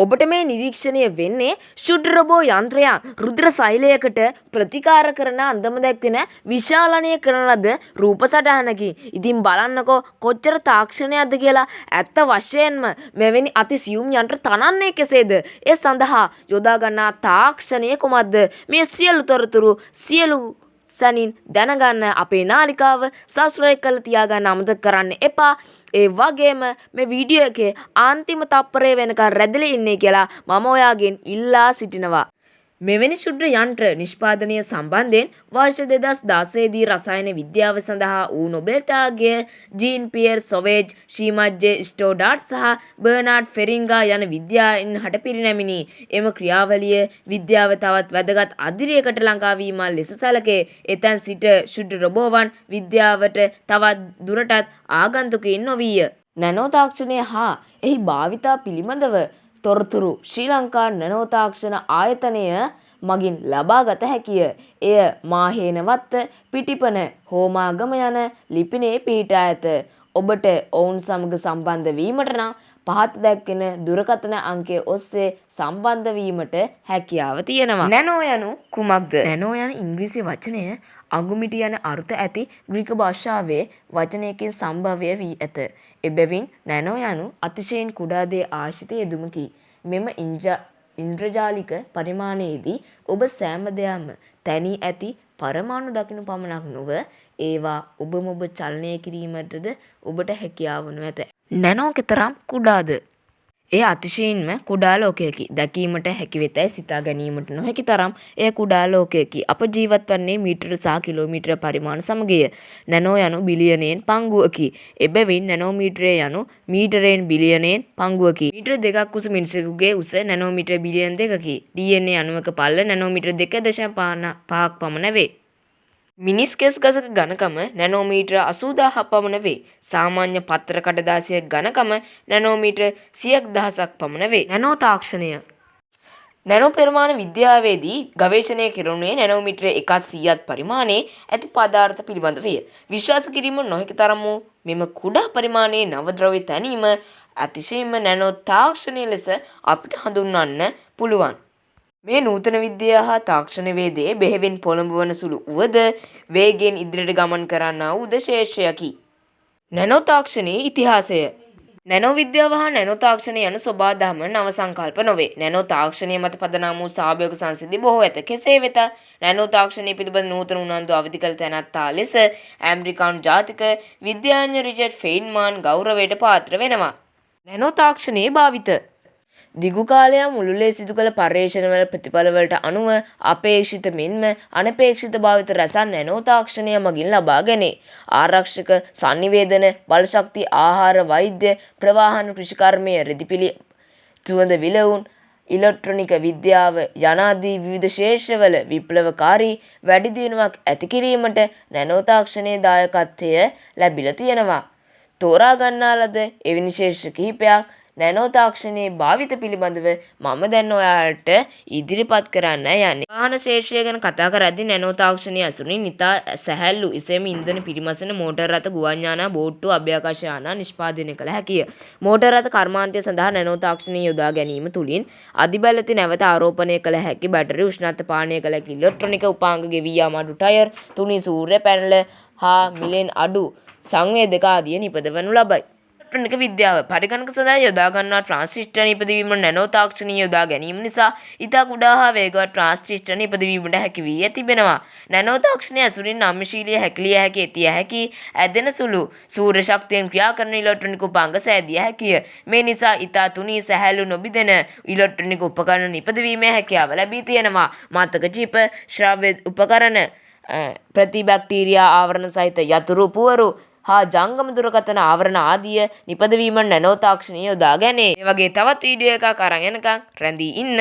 ඔබට මේ නිරීක්ෂණය වෙන්නේ ශුඩ් රොබෝ යන්ත්‍රයක් රුධිර සෛලයකට ප්‍රතිකාර කරන අන්දම දැක්වෙන විශාලනය කරන ලද රූප සටහනකි. ඉතින් බලන්නකෝ කොච්චර තාක්ෂණයක්ද කියලා. ඇත්ත වශයෙන්ම මෙවැනි අති සියුම් යන්ත්‍ර තනන්නේ කෙසේද? ඒ සඳහා යොදා ගන්නා තාක්ෂණය කුමක්ද? මේ සියලු තොරතුරු සියලු සැනින් දැනගන්න අපේ නාලිකාව සබ්ස්ක්‍රයිබ් කරලා තියාගන්න අමතක කරන්න එපා. ඒ වගේම මේ වීඩියෝ එකේ අන්තිම තප්පරය වෙනකන් රැඳිලා ඉන්නේ කියලා මම ඔයාගෙන් ඉල්ලා සිටිනවා. මෙවැනි ශුද්‍ර යන්ත්‍ර නිෂ්පාදනය සම්බන්ධයෙන් වර්ෂ 2016 දී රසායන විද්‍යාව සඳහා වූ නොබෙල් ත්‍යාගය ජීන් පියර් සොවේජ්, ශ්‍රීමත් ජේ ස්ටෝඩාට් සහ බර්නාඩ් ෆෙරිංගා යන විද්‍යාඥයින් හට පිරිනැමිනි. එම ක්‍රියාවලිය විද්‍යාව තවත් වැදගත් අදිරියකට ළඟා වීම ලෙස සැලකේ. එතැන් සිට ශුද්‍ර රොබෝවන් විද්‍යාවට තවත් දුරටත් ආගන්තුකයින් නොවිය. නැනෝ තාක්ෂණය හා එහි භාවිතා පිළිබඳව තොරතුරු ශ්‍රී ලංකා නැනෝ තාක්ෂණ ආයතනය මගින් ලබා ගත හැකිය. එය මාහේනවත්ත, පිටිපන, හෝමාගම යන ලිපිනයේ පිහිටා ඇත. ඔබට ඔවුන් සමග සම්බන්ධ වීමට නම් පහත දැක්වෙන දුරකථන අංකය ඔස්සේ සම්බන්ධ වීමට හැකියාව තියෙනවා. නැනෝ යනු කුමක්ද? නැනෝ යන ඉංග්‍රීසි වචනය අඟුමිටි යන අර්ථ ඇති ග්‍රීක භාෂාවේ වචනයකින් සම්භව්‍ය වී ඇත. එබැවින් නැනෝ යනු අතිශයින් කුඩා දේ ආශ්‍රිත යෙදුමකි. මෙම ඉන්ද්‍රජාලික පරිමාණයේදී ඔබ සෑම දෙයක්ම තැනී ඇති පරමාණු දකිනු පමණක් නොව ඒවා ඔබම ඔබ චලනය කිරීමටද ඔබට හැකියාව වනු ඇත. නැනෝ කෙතරම් කුඩාද? එය අතිශයින්ම කුඩා ලෝකයකි. දැකීමට හැකි වෙතැයි සිතා ගැනීමට නොහැකි තරම් එය කුඩා ලෝකයකි. අප ජීවත් වන්නේ මීටර සහ කිලෝමීටර පරිමාණ සමගය. නැනෝ යනු බිලියනයෙන් පංගුවකි. එබැවින් නැනෝමීටරය යනු මීටරයෙන් බිලියනයෙන් පංගුවකි. මීටර 2ක් උස මිනිසෙකුගේ උස නැනෝමීටර බිලියන 2කි. DNA අණුවක පළල නැනෝමීටර 2.5ක් පමණ වේ. මිනිස් කෙස් ගසක ඝනකම නැනෝමීටර 80000ක් පමණ වේ. සාමාන්‍ය පත්‍ර කඩදාසියක ඝනකම නැනෝමීටර 100,000ක් පමණ වේ. නැනෝ තාක්ෂණය නැනෝ පරිමාණ විද්‍යාවේදී ගවේෂණය කෙරුණේ නැනෝමීටර 100ක් පරිමාණයේ ඇති පදාර්ථ පිළිබඳවය. විශ්වාස කිරීම නොහැකි තරම් වූ මෙම කුඩා පරිමාණයේ නව ද්‍රව්‍ය තැනීම අතිශයින්ම නැනෝ තාක්ෂණය ලෙස අපිට හඳුන්වන්න පුළුවන්. මේ නූතන විද්‍යාව හා තාක්ෂණ වේදයේ බෙහෙවින් පොළඹවන සුළු වුවද වේගයෙන් ඉදිරියට ගමන් කරන්නා වූ ශේෂ්ත්‍රයකි. නැනෝ තාක්ෂණයේ ඉතිහාසය නැනෝ විද්‍යාව හා නැනෝ තාක්ෂණය යන ස්වභාවධර්ම නව සංකල්ප නොවේ. නැනෝ තාක්ෂණය මත පදනම් වූ සහභාගී සංසිද්ධි බොහෝ ඇත. කෙසේ වෙතත් නැනෝ තාක්ෂණය පිළිබඳ නූතන උනන්දු අවදි කළ තැනැත්තා ලෙස ඇමරිකානු ජාතික විද්‍යාඥ රිචඩ් ෆෙයින්මාන් ගෞරවයට පාත්‍ර වෙනවා. නැනෝ තාක්ෂණයේ භාවිත දිගු කාලයක් මුළුල්ලේ සිදු කළ පර්යේෂණවල ප්‍රතිඵලවලට අනුව අපේක්ෂිත මෙන්ම අනපේක්ෂිත භාවිත රැසක් නැනෝ තාක්ෂණය මගින් ලබා ගැනේ. ආරක්ෂක, සංනිවේදන, බලශක්ති, ආහාර, වෛද්‍ය, ප්‍රවාහන, කෘෂිකර්මය, රෙදිපිලි, සුවඳ විලවුන්, ඉලෙක්ට්‍රොනික විද්‍යාව යනාදී විවිධ ක්ෂේත්‍රවල විප්ලවකාරී වැඩි දියුණුවක් ඇති කිරීමට නැනෝ තාක්ෂණයේ දායකත්වය ලැබිලා තියෙනවා. තෝරා ගන්නා ලද එවැනි ක්ෂේත්‍ර කිහිපයක් නැනෝ තාක්ෂණයේ භාවිත පිළිබඳව මම දැන් ඔයාලට ඉදිරිපත් කරන්න යන්නේ. වාහන ක්ෂේත්‍රය ගැන කතා කරද්දී නැනෝ තාක්ෂණයේ අසුරින් ඉතා සැහැල්ලු එසේම ඉන්ධන පිරිමසන මෝටර් රථ, ගුවන් යාන, බෝට්ටු, අභ්‍යවකාශ යාන නිෂ්පාදනය කළ හැකිය. මෝටර් රථ කර්මාන්තය සඳහා නැනෝ තාක්ෂණය යොදා ගැනීම තුළින් අධිබලති නැවත ආරෝපණය කළ හැකි බැටරි, උෂ්ණත්ව පාලනය කළ හැකි ඉලෙක්ට්‍රොනික උපාංග, ගෙවී යාම අඩු ටයර්, තුනී සූර්ය පැනල හා මිලෙන් අඩු සංවේදක ආදිය නිපදවනු ලබයි. ඉලෙක්ට්‍රොනික විද්‍යාව පරිගණක සඳහා යොදා ගන්නා ට්‍රාන්සිස්ටර් නිපදවීම නැනෝ තාක්ෂණය යොදා ගැනීම නිසා ඉතා කුඩා හා වේගවත් ට්‍රාන්සිස්ටර් නිපදවීමට හැකි වී තිබෙනවා. නැනෝ තාක්ෂණය ඇසුරින් නම්‍යශීලී හැකිලිය හැකි ඇතිය හැකි ඇදෙන සුළු සූර්ය ශක්තියෙන් ක්‍රියා කරන ඉලෙක්ට්‍රොනික උපාංග සෑදිය හැකිය. මේ නිසා ඉතා තුනී සැහැල්ලු නොබිදෙන ඉලෙක්ට්‍රොනික උපකරණ නිපදවීමේ හැකියාව ලැබී තියෙනවා. මතක චිප්, ශ්‍රව්‍ය උපකරණ, ප්‍රතිබැක්ටීරියා ආවරණ සහිත යතුරු පුවරු හා ජංගම දුරකථන ආවරණ ආදිය නිපදවීම නැනෝ තාක්ෂණය යොදා ගැනේ. මේ වගේ තවත් වීඩියෝ එකක් අරන් එනකන් රැඳී ඉන්න.